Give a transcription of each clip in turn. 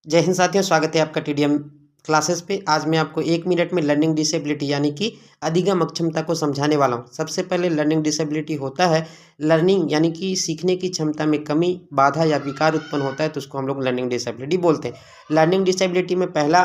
जय हिंद साथियों, स्वागत है आपका टीडीएम क्लासेस पे। आज मैं आपको 1 मिनट में लर्निंग डिसेबिलिटी यानी कि अधिगम अक्षमता को समझाने वाला हूँ। सबसे पहले लर्निंग डिसेबिलिटी होता है लर्निंग यानी कि सीखने की क्षमता में कमी, बाधा या विकार उत्पन्न होता है तो उसको हम लोग लर्निंग डिसेबिलिटी बोलते हैं। लर्निंग डिसेबिलिटी में पहला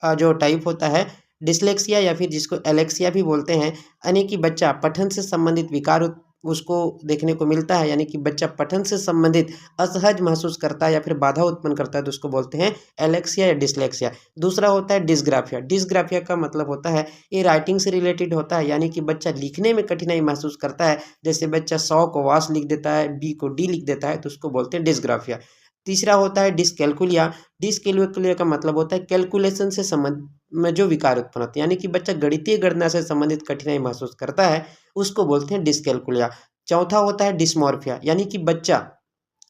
जो टाइप होता है डिसलेक्सिया या फिर जिसको एलेक्सिया भी बोलते हैं, यानी कि बच्चा पठन से संबंधित विकार उसको देखने को मिलता है, यानी कि बच्चा पठन से संबंधित असहज महसूस करता है या फिर बाधा उत्पन्न करता है तो उसको बोलते हैं एलेक्सिया या डिसलेक्सिया। दूसरा होता है डिसग्राफिया। डिसग्राफिया का मतलब होता है ये राइटिंग से रिलेटेड होता है, यानी कि बच्चा लिखने में कठिनाई महसूस करता है। जैसे बच्चा 100 को वास लिख देता है, बी को डी लिख देता है तो उसको बोलते हैं डिसग्राफिया। तीसरा होता है डिसकैलकुलिया। डिसकैलकुलिया का मतलब होता है कैलकुलेशन से संबंध में जो विकार उत्पन्न होते हैं, यानी कि बच्चा गणितीय गणना से संबंधित कठिनाई महसूस करता है उसको बोलते हैं डिसकैलकुलिया। चौथा होता है डिस्मॉर्फिया, यानी कि बच्चा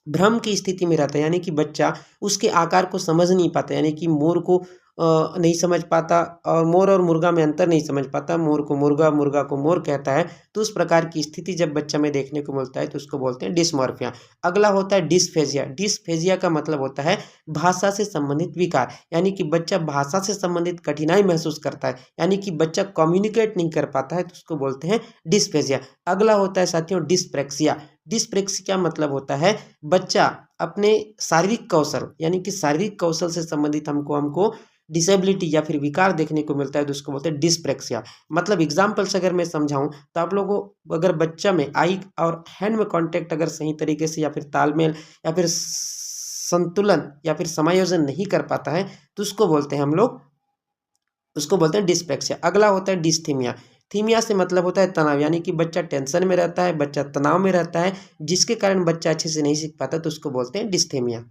भ्रम की स्थिति में रहता है, यानी कि बच्चा उसके आकार को समझ नहीं पाता, यानी कि मोर को नहीं समझ पाता और मोर और मुर्गा में अंतर नहीं समझ पाता, मोर को मुर्गा, मुर्गा को मोर कहता है। तो उस प्रकार की स्थिति जब बच्चा में देखने को मिलता है तो उसको बोलते हैं डिस्मॉर्फिया। अगला होता है डिस्फेजिया। डिस्फेजिया का मतलब होता है भाषा से संबंधित विकार, यानी कि बच्चा भाषा से संबंधित कठिनाई महसूस करता है, यानी कि बच्चा कम्युनिकेट नहीं कर पाता है तो उसको बोलते हैं डिस्फेजिया। अगला होता है साथियों डिस्प्रेक्सिया। डिस्प्रेक्सिया मतलब होता है बच्चा अपने शारीरिक कौशल, यानी कि शारीरिक कौशल से संबंधित हमको डिसेबिलिटी या फिर विकार देखने को मिलता है तो उसको बोलते हैं डिस्प्रेक्सिया। मतलब एग्जाम्पल से अगर मैं समझाऊं तो आप लोगों अगर बच्चा में आई और हैंड में कांटेक्ट अगर सही तरीके से या फिर तालमेल या फिर संतुलन या फिर समायोजन नहीं कर पाता है तो उसको बोलते हैं हम लोग, उसको बोलते हैं डिस्प्रेक्सिया। अगला होता है डिस्थीमिया। थीमिया से मतलब होता है तनाव, यानी कि बच्चा टेंशन में रहता है, बच्चा तनाव में रहता है जिसके कारण बच्चा अच्छे से नहीं सीख पाता तो उसको बोलते हैं डिस्थीमिया।